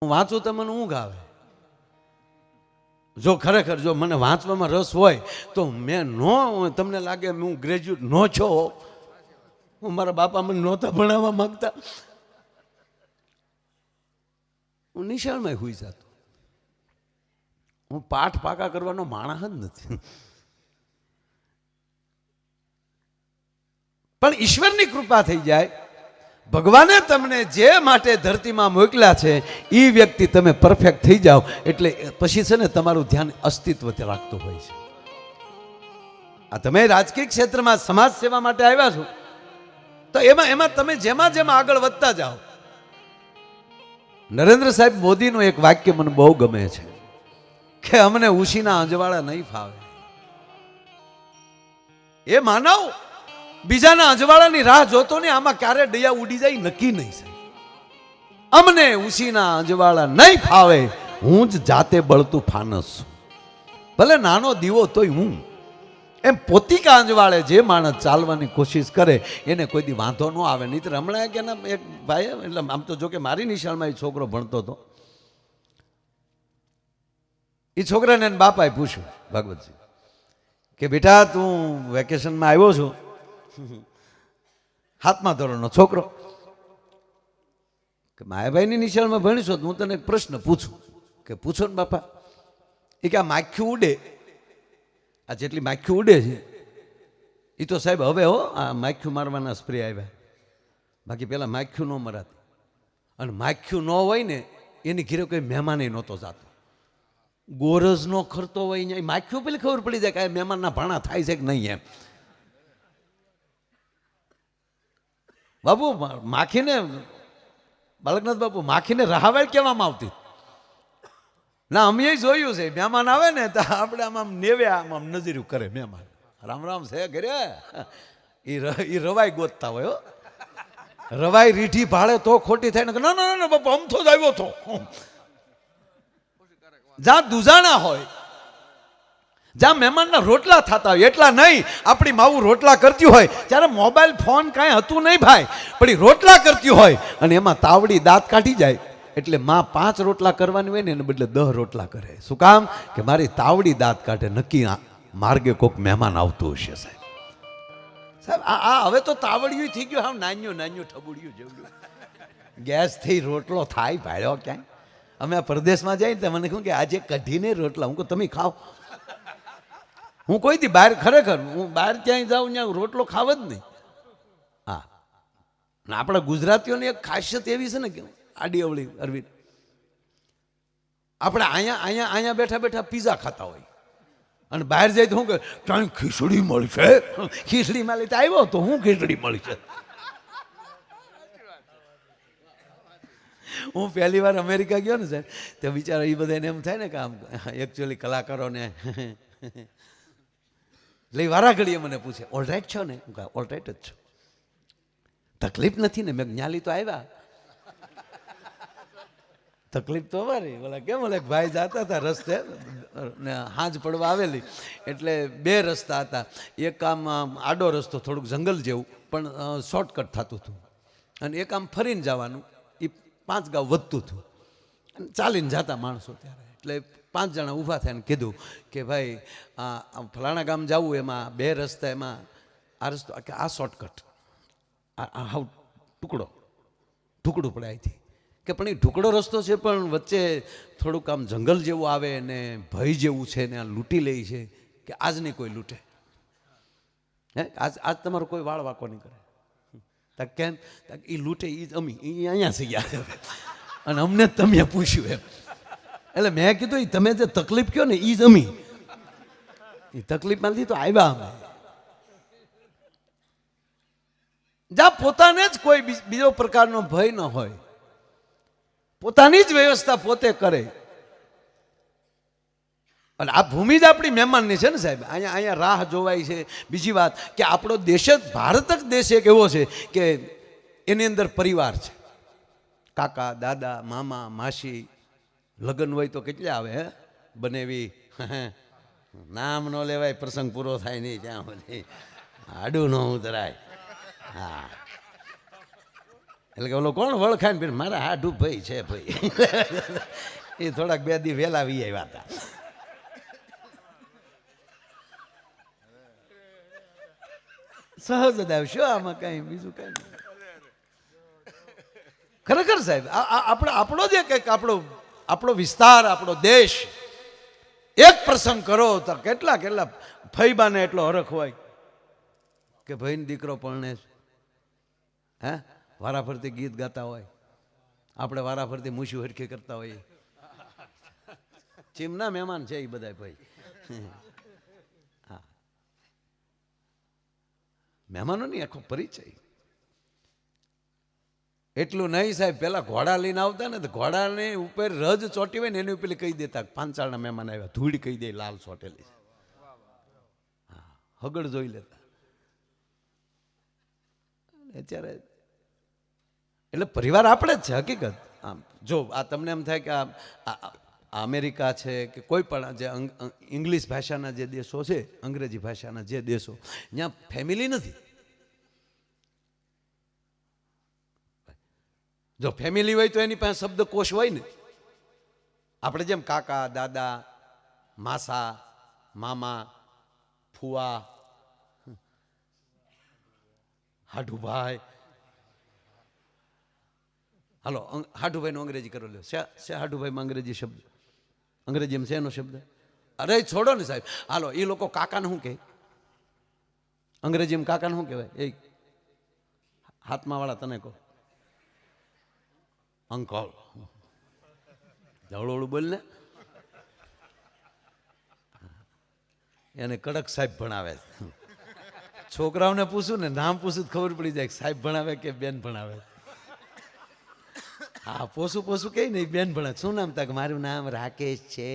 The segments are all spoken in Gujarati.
હું વાંચું તો મને ઊંઘ આવે. જો ખરેખર જો મને વાંચવામાં રસ હોય તો મેં તમને લાગે હું ગ્રેજ્યુએટ નો છો, હું મારા બાપા મને નહોતા ભણાવવા માંગતા, હું નિશાળમાં હોઈ જતો. હું પાઠ પાકા કરવાનો માણસ જ નથી. પણ ઈશ્વરની કૃપા થઈ જાય, ભગવાને તમને જે માટે ધરતીમાં મોકલ્યા છે એ વ્યક્તિ તમે પરફેક્ટ થઈ જાઓ એટલે પછી છે ને તમારું ધ્યાન અસ્તિત્વ રાખતું હોય છે. આ તમે રાજકીય ક્ષેત્રમાં સમાજ સેવા માટે આવ્યા છો તો એમાં તમે જેમાં આગળ વધતા જાઓ. નરેન્દ્ર સાહેબ મોદીનું એક વાક્ય મને બહુ ગમે છે કે અમને ઉશીના અંજવાળા નહીં ફાવે. એ માનવ બીજાના અજવાળાની રાહ જોતો ને આમાં ક્યારે દયા ઉડી જાય નક્કી નહીં સાહેબ. અમને ઉશીના અજવાળા નહીં ફાવે, હું જ જાતે બળતું ફાનસ છું. ભલે નાનો દીવો તોય હું. એમ પોતિકા અંજવાળે જે માણસ ચાલવાની કોશિશ કરે એને કોઈ દી વાંધો ન આવે. નહીં તો હમણાં કે એક ભાઈ, એટલે આમ તો જો કે મારી નિશાળમાં એ છોકરો ભણતો હતો, એ છોકરાને બાપાએ પૂછ્યું ભાગવતજી કે બેટા તું વેકેશનમાં આવ્યો છો, 7મા ધોરણનો છોકરો, કે માયાભાઈની નિશાળમાં ભણીશો તો હું તને એક પ્રશ્ન પૂછું. કે પૂછો ને બાપા. એ કે આ માખ્યું ઉડે, આ જેટલી માખ્યું ઉડે છે એ તો સાહેબ હવે આ માખ્યું મારવાના સ્પ્રે આવ્યા, બાકી પેલા માખ્યું ન મરાતી. અને માખ્યું ન હોય ને એની ઘીરે કોઈ મહેમાને નહોતો જાતો. ગોરજ નો ખરતો હોય અહીંયા માખ્યું પેલી ખબર પડી જાય કે આ મહેમાનના ભાણા થાય છે કે નહીં. એમ બાપુ માખીને, બાલકનાથ બાપુ, માખીને રાહવાળ કહેવામાં આવતી ના. અમે જોયું છે મહેમાન આવે ને તો આપણે આમ નેવે આમ નજર્યું કરે મહેમાન, રામ રામ છે ઘરે, એ રવાઈ ગોતતા હોય. રવાઈ રીઢી ભાડે તો ખોટી થાય ને, ના ના ના બાપુ અમથો જ આવ્યો હતો. જ્યાં દુજાણા હોય, જ્યાં મહેમાનના રોટલા થતા હોય, એટલા નહીં આપણી માવું રોટલા કરતી હોય ત્યારે મોબાઈલ ફોન કાંઈ હતું નહીં ભાઈ, પણ એ રોટલા કરતી હોય અને એમાં તાવડી દાંત કાઢી જાય એટલે માં 5 રોટલા કરવાની હોય ને એને બદલે 10 રોટલા કરે. શું કામ? કે મારી તાવડી દાંત કાઢે, નક્કી માર્ગે કોઈક મહેમાન આવતું હશે. સાહેબ સાહેબ આ હવે તો તાવડિયું થઈ ગયું, હા નાન્યું નાન્યું ઠબુડિયું જેવડું. ગેસ થઈ રોટલો થાય ભાડ્યો ક્યાંય. અમે આ પરદેશમાં જઈએ તો મને કહું કે આજે કઢીને રોટલા, હું કહું તમે ખાઓ. હું કોઈ દી બહાર, ખરેખર હું બહાર ક્યાંય જાઉં ત્યાં રોટલો ખાવ જ નહીં. હા, આપણા ગુજરાતીઓની એક ખાસિયત એવી છે ને કે આડી અવળી અરવિંદ, આપણે અહીંયા બેઠા બેઠા પીઝા ખાતા હોય અને બહાર જાય તો શું કે ક્યાંય ખીચડી મળશે, ખીચડી માલી તો આવ્યો તો હું ખીચડી મળશે. હું પહેલી વાર અમેરિકા ગયો ને સાહેબ તો બિચારા એ બધાને એમ થાય ને કે આમ એકચ્યુઅલી કલાકારોને એટલે વારા ઘડીએ મને પૂછે ઓલરાઈટ છો ને? હું કહું ઓલરાઈટ જ છું, તકલીફ નથી ને? મેં ન્યાલી તો આવ્યા, તકલીફ તો અમારી. બોલા કેમ? બોલે ભાઈ જતા હતા રસ્તે ને હાંજ પડવા આવેલી એટલે 2 રસ્તા હતા. એક આમ આડો રસ્તો થોડુંક જંગલ જેવું પણ શોર્ટકટ થતું હતું અને એક આમ ફરીને જવાનું, એ 5 ગાંવ વધતું હતું અને ચાલીને જતા માણસો ત્યારે. એટલે 5 જણા ઊભા થઈને કીધું કે ભાઈ ફલાણા ગામ જવું, એમાં 2 રસ્તા, એમાં આ રસ્તો કે આ શોર્ટકટ, આ હાવ ટુકડું પડે અહીંથી. કે પણ એ ઢુકડો રસ્તો છે પણ વચ્ચે થોડુંક આમ જંગલ જેવું આવે ને ભય જેવું છે ને આ લૂંટી લે છે, કે આજ નહીં કોઈ લૂંટે, હે આજ તમારો કોઈ વાળ વાકો નહીં કરે. કેમ? એ લૂંટે એ જ અમી, એ અહીંયા થઈ ગયા અને અમને તમે પૂછ્યું એમ. એટલે મેં કીધું એ તમે જે તકલીફ કહો ને એ જ અમી, એ તકલીફમાંથી તો આવ્યા અમે. જ્યાં પોતાને જ કોઈ બીજો પ્રકારનો ભય ન હોય, પોતાની જ વ્યવસ્થા પોતે કરે. અને આ ભૂમિ જ આપણી મહેમાનની છે ને સાહેબ. અહીંયા રાહ જોવાય છે. બીજી વાત કે આપણો દેશ જ, ભારત જ દેશ એક એવો છે કે એની અંદર પરિવાર છે, કાકા દાદા મામા માસી, લગ્ન હોય તો કેટલા આવે, હે બનેવી, નામ ન લેવાય, પ્રસંગ પૂરો થાય નહીં ત્યાં સુધી આડું ન ઉતરાય. હા, એટલે કે ઓલો કોણ વળખાય ને મારા હાડું ભાઈ છે ભાઈ. એ થોડાક 2 દી વહેલા વી આવ્યા હતા. સહજ જ આવશો આમાં કઈ બીજું કઈ નહીં. ખરેખર સાહેબ આપણો જે કંઈક આપણો વિસ્તાર, આપણો દેશ, એક પ્રસંગ કરો તો કેટલા કેટલા ફૈબાને એટલો હરખ હોય કે ભાઈને દીકરો પરણે હે વારાફરતી ગીત ગાતા હોય, આપણે વારાફરતી મૂછું હરખી કરતા હોઈએ. ચીમના મહેમાન છે એ બધા ભાઈ. હા, મહેમાનોની આખો પરિચય. એટલું નહીં સાહેબ, પેલા ઘોડા લઈને આવતા ને તો ઘોડાની ઉપર રજ ચોટી હોય ને એની ઉપર કહી દેતા પાંચાળના મહેમાન આવ્યા, ધૂળ કહી દે લાલ ચોટેલી. હા, હગડ જોઈ લેતા. અત્યારે એટલે પરિવાર આપણે જ છે હકીકત. આમ જો આ તમને એમ થાય કે આ અમેરિકા છે કે કોઈ પણ જે ઇંગ્લિશ ભાષાના જે દેશો છે, અંગ્રેજી ભાષાના જે દેશો, ત્યાં ફેમિલી નથી. જો ફેમિલી હોય તો એની પાસે શબ્દકોશ હોય ને. આપણે જેમ કાકા, દાદા, માસા, મામા, ફુવા, હાડુભાઈ. હાલો હાડુભાઈનું અંગ્રેજી કરો લ્યો. શે હાડુભાઈમાં અંગ્રેજી શબ્દ, અંગ્રેજીમાં શેનો શબ્દ? અરે છોડો ને સાહેબ. હાલો એ લોકો કાકાને શું કહે? અંગ્રેજીમાં કાકાને શું કહેવાય? એ હાથમાં વાળા તને કહો. અંકલ. હળું બોલ ને. એને કડક સાહેબ ભણાવે. છોકરાઓને પૂછું ને, નામ પૂછું ખબર પડી જાય સાહેબ ભણાવે કે બેન ભણાવે. હા, પોસું કઈ નહીં, બેન ભણાવે. શું નામ તક? મારું નામ રાકેશ છે.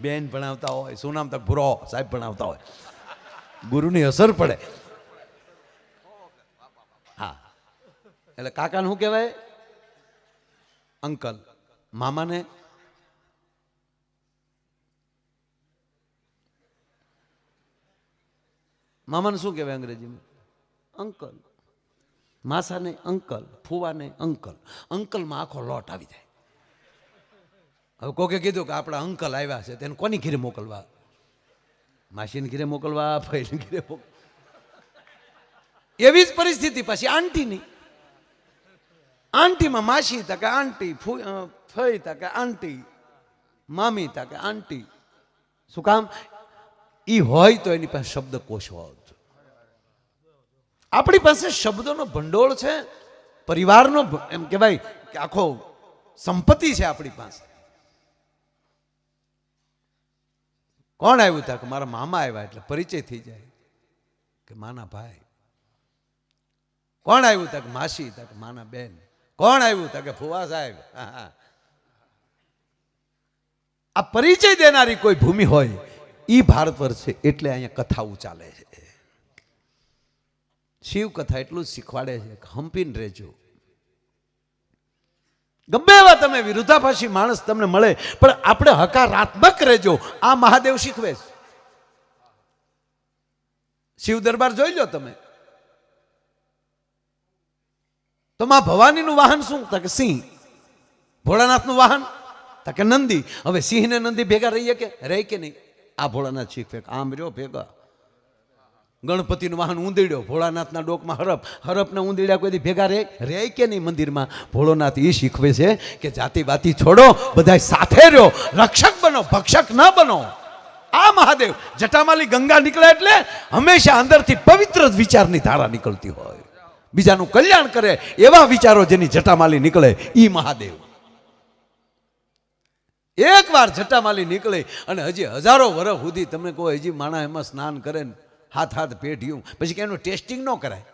બેન ભણાવતા હોય. શું નામ તક? ભૂરો. સાહેબ ભણાવતા હોય. ગુરુની અસર પડે. હા, એટલે કાકાને શું કહેવાય? અંકલ. મામાને? મામાને શું કહેવાય અંગ્રેજીમાં? અંકલ. માસાને અંકલ, ફુવાને અંકલ. અંકલમાં આખો લોટ આવી જાય. હવે કોકે કીધું કે આપણા અંકલ આવ્યા છે, તેને કોની ઘીરે મોકલવા? માસીને ઘીરે મોકલવા, ભાઈને ઘીરે મોકલવા. એવી જ પરિસ્થિતિ પછી આંટીની. આંટીમાં માસી તકે આંટી, ફઈ તકે આંટી, મામી તકે આંટી. શું કામ? ઈ હોય તો એની પાસે શબ્દકોશ હોય. આપણી પાસે શબ્દોનો ભંડોળ છે, પરિવારનો એમ કહેવાય કે આખો સંપત્તિ છે આપણી પાસે. કોણ આવ્યું હતા કે મારા મામા આવ્યા એટલે પરિચય થઈ જાય કે માના ભાઈ. કોણ આવ્યું હતા કે માસી, હતા કે માના બેન. કોણ આવ્યું હતા કે ફુવા સાહેબ. આ પરિચય દેનારી કોઈ ભૂમિ હોય ઈ ભારત વર્ષ છે. એટલે અહીંયા કથાઓ ચાલે છે. શિવ કથા એટલું જ શીખવાડે છે કે હંપીને રહેજો. ગમે એવા તમે વિરુદ્ધાભાસી માણસ તમને મળે પણ આપણે હકારાત્મક રહેજો. આ મહાદેવ શીખવે છે. શિવ દરબાર જોઈ લો તમે તો માં ભવાનીનું વાહન શું? કે સિંહ. ભોળાનાથનું વાહન કે નંદી. હવે સિંહ ને નંદી ભેગા રહીએ કે રહે કે નહીં? આ ભોળાનાથ શીખવે. આમ રહ્યો ભેગા. ગણપતિનું વાહન ઊંધેડ્યો, ભોળાનાથના ડોકમાં હરપ. હરપને ઊંધેડ્યા કોઈ ભેગા રહે કે નહીં મંદિરમાં? ભોળોનાથ એ શીખવે છે કે જાતિ વાતી છોડો, બધા સાથે રહ્યો, રક્ષક બનો, ભક્ષક ન બનો. આ મહાદેવ જટામાલી ગંગા નીકળે એટલે હંમેશા અંદરથી પવિત્ર જ વિચારની ધારા નીકળતી હોય. બીજાનું કલ્યાણ કરે એવા વિચારો જેની જટામાલી નીકળે ઈ મહાદેવ. એક વાર જટામાલી નીકળે અને હજી હજારો વર્ષ સુધી તમને કહો હજી માણા એમાં સ્નાન કરે ને હાથ પેઢ્યું પછી કે એનું ટેસ્ટિંગ ન કરાય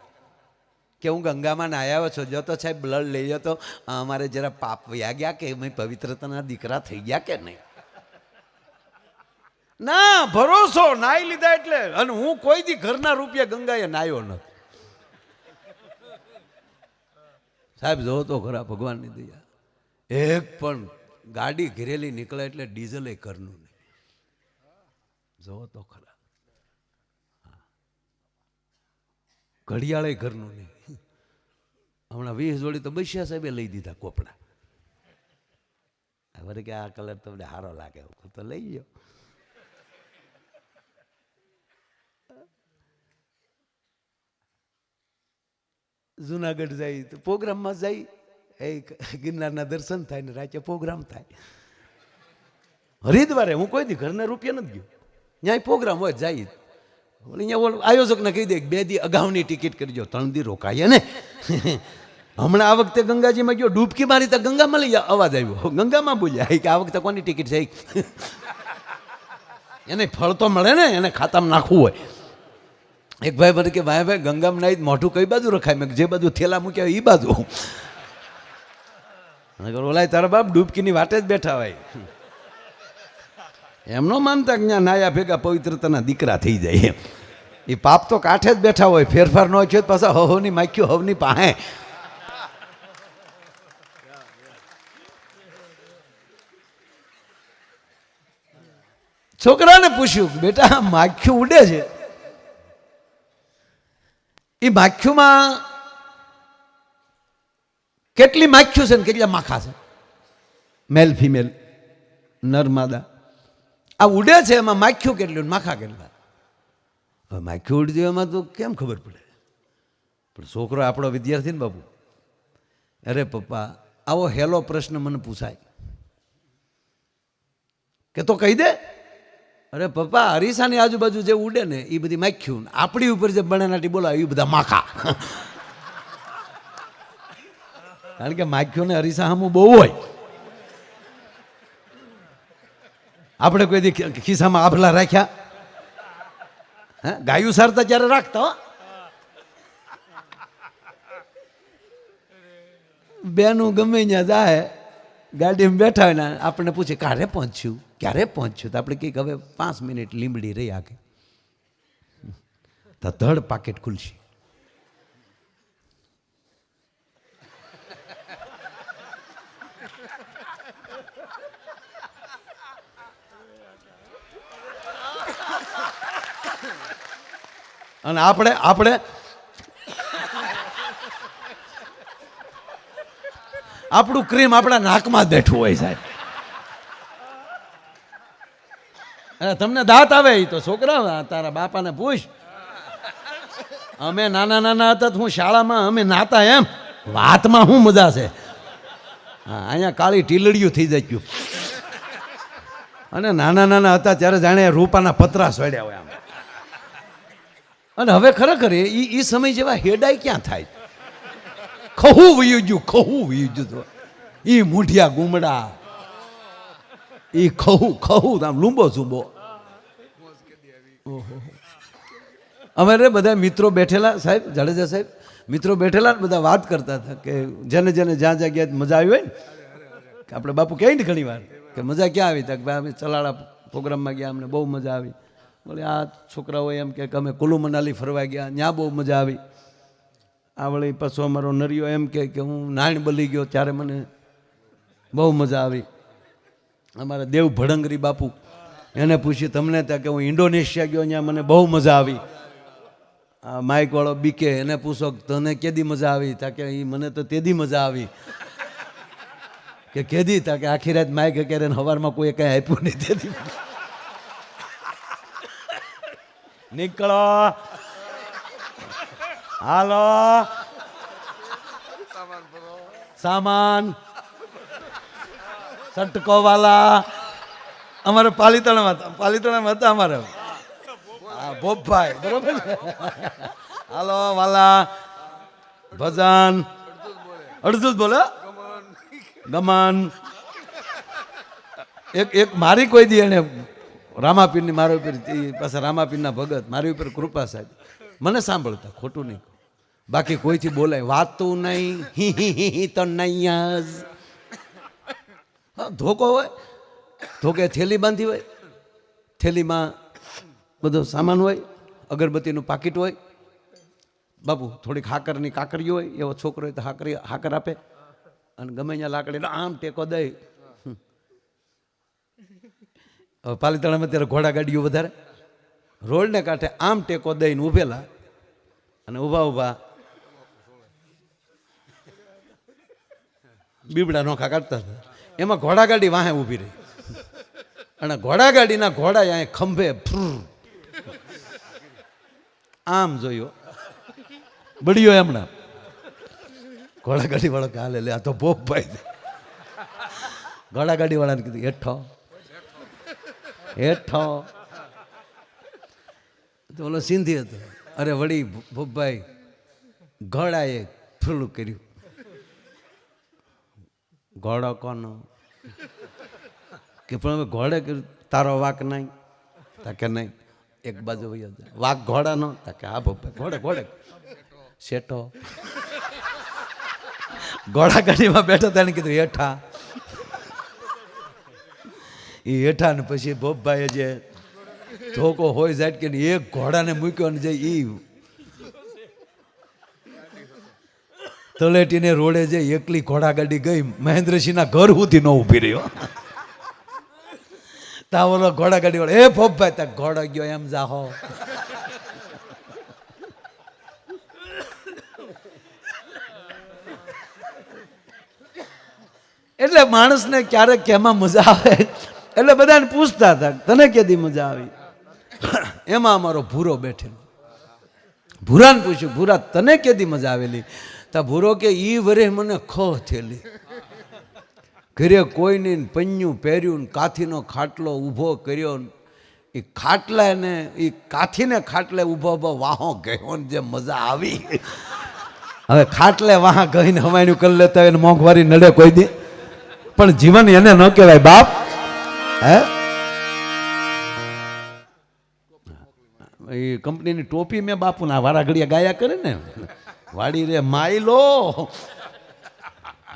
કે હું ગંગામાં નાયા છો, જો તો સાહેબ બ્લડ લઈ લો તો અમારે જરા પાપ વયા ગયા કે મેં પવિત્રતાના દીકરા થઈ ગયા કે નહીં. ના, ભરોસો નાઈ લીધા એટલે. અને હું કોઈ દી ઘરના રૂપિયા ગંગાએ નાયો નથી સાહેબ. જો તો ખરા ભગવાનની દયા. એક પણ ગાડી ઘેરેલી નીકળે એટલે ડીઝલ એ ઘરનું નહીં. જો તો ખરા. ઘડિયાળે ઘરનું નહીં. હમણાં 20 જોડી તો બૈયા સાહેબે લઈ દીધા કોપડા. વળી કે આ કલર તમને સારો લાગે તો લઈ ગયો. જુનાગઢ જાય તો પ્રોગ્રામમાં જાય, એ ગિરનારના દર્શન થાય ને રાતે પ્રોગ્રામ થાય. હરિદ્વારે હું કોઈ દી ઘરના રૂપિયા નથી ગયો, ત્યાં પ્રોગ્રામ હોય જાય. અહીંયા આયોજકને કહી દે 2 દી અગાઉની ટિકિટ કરજો, 3 દી રોકાઈએ ને. હમણાં આ વખતે ગંગાજીમાં ગયો, ડૂબકી મારી તો ગંગામાં લઈ અવાજ આવ્યો, ગંગામાં બોલ્યા કે આ વખતે કોની ટિકિટ છે. એને ફળ તો મળે ને, એને ખાતામાં નાખવું હોય. એક ભાઈ મને કે ભાઈ ગંગામાં નાઈ મોઢું કઈ બાજુ રખાય? મેં જે બાજુ થેલા મૂક્યા એ બાજુ. ઓલાય તારા બાપ ડૂબકીની વાટે જ બેઠા હોય. એમ ન માનતા કે ત્યાં નાયા ભેગા પવિત્રતાના દીકરા થઈ જાય. એ પાપ તો કાંઠે જ બેઠા હોય, ફેરફાર ન થયો પાછા હવની માખ્યું હવની પાસે. છોકરાને પૂછ્યું, બેટા માખ્યું ઉડે છે, એ માખ્યુંમાં કેટલી માખ્યું છે ને કેટલા માખા છે? મેલ ફિમેલ, નર માદા. આ ઉડે છે એમાં માખ્યું કેટલું માખા કેટલા? હવે માખ્યું ઉડતી એમાં તો કેમ ખબર પડે? પણ છોકરો આપણો વિદ્યાર્થી ને બાબુ, અરે પપ્પા આવો હેલો પ્રશ્ન મને પૂછાય કે તો કહી દે. અરે પપ્પા અરીસાની આજુબાજુ જે ઉડે ને એ બધી માખ્યું, આપણી ઉપર જે બણાનાટી બોલાવે એ બધા માખા. કારણ કે માખ્યું ને અરીસા સામું બહુ હોય. આપણે કોઈ દી ખિસ્સામાં આભલા રાખ્યા? હે, ગાયું સારતા ત્યારે રાખતા. બેનું ગમે ત્યાં જાય, ગાડીમાં બેઠા હોય ને આપણને પૂછે ક્યારે પહોંચ્યું, ક્યારે પહોંચ્યું? તો આપણે કંઈક હવે 5 મિનિટ લીંબડી રહી આગે તો ધડ પાકેટ ખુલશે. અને આપણે આપણું ક્રીમ આપણા નાકમાં જ બેઠું હોય સાહેબ. તમને દાંત આવે એ તો છોકરા તારા બાપાને પૂછ. અમે નાના હતા તો હું શાળામાં અમે નાતા એમ, વાતમાં શું મજા છે? હા, અહીંયા કાળી ટીલડિયું થઈ જતું. અને નાના હતા ત્યારે જાણે રૂપાના પતરા સોડ્યા હોય આમ. અને હવે ખરેખર એ સમય જેવા હેડાઈ ક્યાં થાય? ખહું વયું ગયું. એ મૂઢિયા ગુમડા, એ ખહું આમ લૂંબો ઝૂંબો. અમારે બધા મિત્રો બેઠેલા સાહેબ, જાડેજા સાહેબ મિત્રો બેઠેલા બધા વાત કરતા હતા કે જેને જ્યાં જગ્યાએ મજા આવી હોય ને, કે આપણે બાપુ કહે ને ઘણી વાર કે મજા ક્યાં આવી? તક ભાઈ અમે ચલાળા પ્રોગ્રામમાં ગયા, અમને બહુ મજા આવી. બોલે આ છોકરાઓ એમ કે અમે કુલ્લુ મનાલી ફરવા ગયા, ત્યાં બહુ મજા આવી. આ વળી પાછો અમારો નરિયો એમ કે હું નાણ બલી ગયો ત્યારે મને બહુ મજા આવી. અમારા દેવ ભડંગરી બાપુ, એને પૂછ્યું તમને ત્યાં કે હું ઇન્ડોનેશિયા ગયો, ત્યાં મને બહુ મજા આવી. આ માઇકવાળો બીકે, એને પૂછો તને કેદી મજા આવી? તા કે મને તો તેદી મજા આવી. કે કેદી? તા કે આખી રાત માઇક કરે ને સવારમાં કોઈ કંઈ આપ્યું નહીં તેદી. નીકળો હાલો સામાન સટકો વાલા. અમારે પાલીતાણામાં હતા અમારે ભોપભાઈ, બરોબર. હાલો વાલા ભજન અડધું જ બોલે ગમન. એક મારી કોઈ દી એને રામાપીરની મારા ઉપર પાછા રામાપીરના ભગત મારી ઉપર કૃપા સાહેબ મને સાંભળતા, ખોટું નહીં. બાકી કોઈથી બોલાય વાતું નહીં, હી તો નહીં જ. ધોકો હોય, ધોકે થેલી બાંધી હોય, થેલીમાં બધો સામાન હોય, અગરબત્તીનું પાકીટ હોય. બાપુ થોડીક હાકરની કાકરીઓ હોય, એવો છોકરો હોય તો હાકર આપે. અને ગમે ત્યાં લાકડી આમ ટેકો દઈ. હવે પાલીતાણામાં ત્યારે ઘોડા ગાડીઓ વધારે, રોડને કાંઠે આમ ટેકો દઈને ઊભેલા અને ઊભા બીબડા નોખા કાઢતા હતા. એમાં ઘોડાગાડી વાહે ઊભી રહી અને ઘોડાગાડીના ઘોડા અહીંયા ખંભે આમ જોયો બળ્યો એમના. ઘોડાગાડી વાળો કે હાલે લે આ તો ભોપભાઈ છે. ઘોડાગાડી વાળાને કીધું હેઠો હેઠો. તો ઓલો સિંધી હતો. અરે વળી ભોપભાઈ ઘોડાએ ફૂલું કર્યું. ઘોડો કોનો કે પણ હવે ઘોડે કર્યું તારો વાક નહીં તા કે નહીં એક બાજુ વાક ઘોડાનો તા કે હા ભોપભાઈ ઘોડે ઘોડે શેઠો. ઘોડા ગાડીમાં બેઠો તેને કીધું હેઠા. એ હેઠા ને પછી ભોપભાઈ જે ધોકો હોય જાય કે એક ઘોડાને મૂક્યો ને જે ઈ તળેટીને રોડે જે એકલી ઘોડાગાડી ગઈ મહેન્દ્રસિંહના ઘર સુધી ન ઊભી રહ્યો. તા ઓલો ઘોડાગાડી વાળો એ ભોપભાઈ તા ઘોડો ગયો એમ જાહો. એટલે માણસને ક્યારેક કેમાં મજા આવે એટલે બધાને પૂછતા હતા તને કેદી મજા આવી. એમાં અમારો ભૂરો બેઠેલો. ભૂરાને પૂછ્યું ભૂરા તને કેદી મજા આવેલી. તા ભૂરો કે ઈ વરે મને ખ થયેલી. ઘરે કોઈને પન્યું પહેર્યું કાથીનો ખાટલો ઊભો કર્યો. એ ખાટલા ને એ કાથીને ખાટલે ઊભો ઊભો વાહો ગયો ને જે મજા આવી. હવે ખાટલે વાહ ગઈને હવાણું કરી લેતા હોય મોંઘવારી નડે કોઈ દી પણ જીવન એને ન કહેવાય બાપ. હે એ કંપનીની ટોપી મેં બાપુના વારા ઘડિયા ગાયા કરે ને વાડી રે માયલો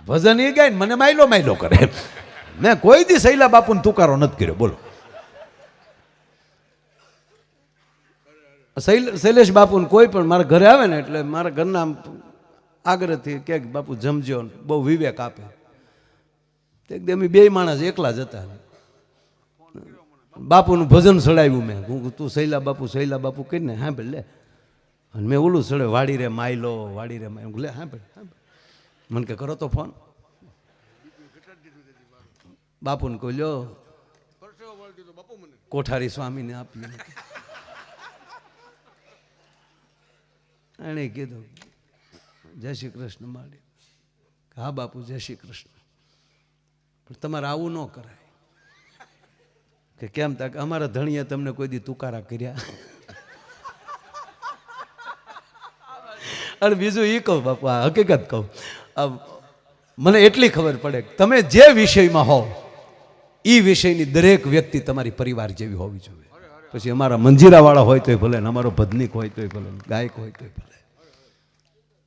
ભજન એ ગાય ને મને માયલો માયલો કરે. મેં કોઈ દી શૈલા બાપુને તુકારો નથી કર્યો બોલો. શૈલેષ બાપુને કોઈ પણ મારા ઘરે આવે ને એટલે મારા ઘરના આગ્રહથી કે બાપુ જમજો બહુ વિવેક આપે. એકદમ બે માણસ એકલા જ હતા. બાપુનું ભજન સડાવ્યું મેં હું તું શૈલા બાપુ કહીને હા ભાઈ લે. અને મેં ઓલું સડે વાડી રે માયલો વાડી રે માયલો લે હા ભાઈ મને કે કરો તો ફોન. બાપુને કહ્યું લ્યો કોઠારી સ્વામીને આપી. એણે કીધું જય શ્રી કૃષ્ણ માડી. હા બાપુ જય શ્રી કૃષ્ણ પણ તમારે આવું ન કરાય. કે કેમ તક અમારા ધણીએ તમને કોઈ દી તુકારા કર્યા. અને બીજું એ કહું બાપુ આ હકીકત કહું મને એટલી ખબર પડે તમે જે વિષયમાં હોવ એ વિષયની દરેક વ્યક્તિ તમારી પરિવાર જેવી હોવી જોઈએ. પછી અમારા મંજીરાવાળા હોય તોય ભલે ને અમારો ભજનીક હોય તોય ભલે ગાયક હોય તોય ભલે.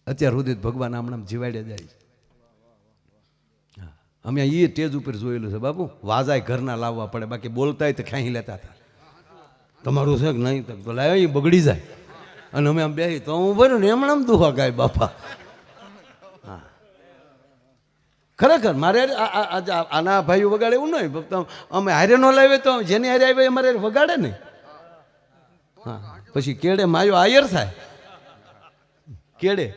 અત્યાર સુધી ભગવાન આમણામ જીવાડ્યા જાય. અમે એ સ્ટેજ ઉપર જોયેલું છે બાપુ વાજાય ઘરના લાવવા પડે બાકી બોલતાય તો ખાઈ લેતા હતા. તમારું છે કે નહીં તો લાવ એ બગડી જાય અને અમે આમ બેસી તો હું ભર્યું ને એમણામ દુહા ગાય બાપા. હા ખરેખર મારે આના ભાઈઓ વગાડે એવું નહીં અમે હારે ન લાવીએ તો જેની હારે આવે અમારે વગાડે ને. હા પછી કેડે માયો આયર થાય કેડે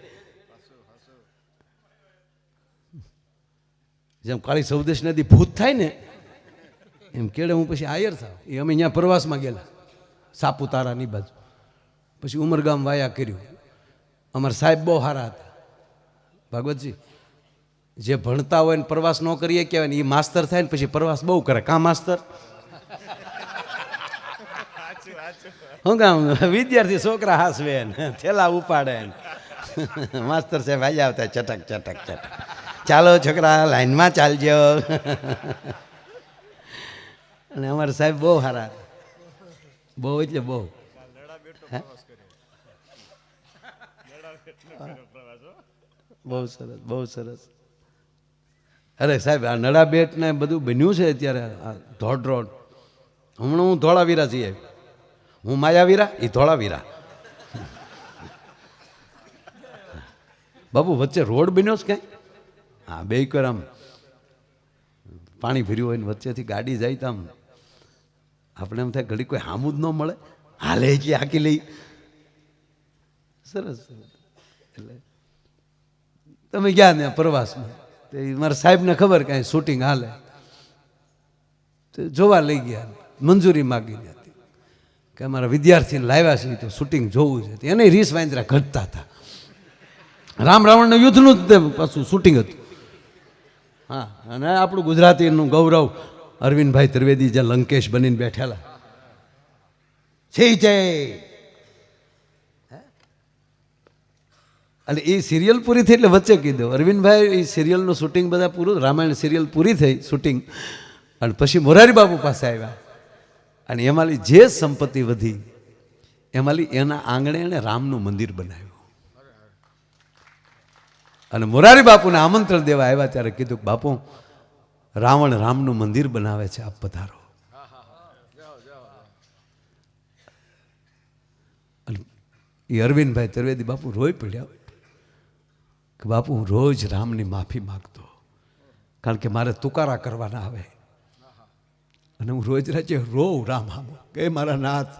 જેમ કાળી સૌદેશ નદી ભૂત થાય ને એમ કેડે હું પછી આયર થાવ. એ અમે અહીંયા પ્રવાસમાં ગયેલા સાપુતારાની બાજુ પછી ઉમરગામ વાયા કર્યું. અમારા સાહેબ બહુ સારા હતા ભાગવતજી. જે ભણતા હોય ને પ્રવાસ ન કરીએ કહેવાય ને એ માસ્તર થાય ને પછી પ્રવાસ બહુ કરે. કા માસ્તર હું કામ વિદ્યાર્થી છોકરા હાસવે ને થેલા ઉપાડે ને માસ્તર સાહેબ આવી આવતા ચટક ચટક ચટક ચાલો છોકરા લાઈનમાં ચાલજો. અને અમારા સાહેબ બહુ સારા બહુ એટલે બહુ. બહુ સરસ બહુ સરસ. અરે સાહેબ આ નડા બેટ ને બધું બન્યું છે અત્યારે ધોડ રોડ. હમણાં હું ધોળાવીરા જઈ આવ્યો. હું માયાવીરા એ ધોળાવીરા. બાબુ વચ્ચે રોડ બન્યો છે કાંઈ. હા બે કર આમ પાણી ભર્યું હોય ને વચ્ચેથી ગાડી જાય તો આમ આપણે એમ થાય ઘડી કોઈ હામું જ ન મળે હાલે એટલે હાકી લઈ. સરસ. એટલે તમે ગયા ને પ્રવાસમાં તો એ મારા સાહેબને ખબર કાંઈ શૂટિંગ હાલે તો જોવા લઈ ગયા, મંજૂરી માગીને હતી કે અમારા વિદ્યાર્થીને લાવ્યા છે તો શૂટિંગ જોવું છે. એને રીસ વાંદરા ઘટતા હતા. રામ રાવણના યુદ્ધનું જ પાછું શૂટિંગ હતું. હા, અને આપણું ગુજરાતીનું ગૌરવ અરવિંદભાઈ ત્રિવેદી જે લંકેશ બનીને બેઠેલા છે જય. અને એ સિરિયલ પૂરી થઈ એટલે વચ્ચે કીધું અરવિંદભાઈ એ સિરિયલનું શૂટિંગ બધા પૂરું, રામાયણ સિરિયલ પૂરી થઈ શૂટિંગ, અને પછી મોરારી બાપુ પાસે આવ્યા અને એમાંની જે સંપત્તિ વધી એમાંની એના આંગણે એણે રામનું મંદિર બનાવ્યું. અને મોરારી બાપુને આમંત્રણ દેવા આવ્યા ત્યારે કીધું કે બાપુ રાવણ રામનું મંદિર બનાવે છે, આપ પધારો. અને એ અરવિંદભાઈ ત્રિવેદી બાપુ રોઈ પડ્યા કે બાપુ હું રોજ રામની માફી માગતો, કારણ કે મારે તુકારા કરવાના આવે અને હું રોજ રાજે રોવ રામ આમો કે મારા નાથ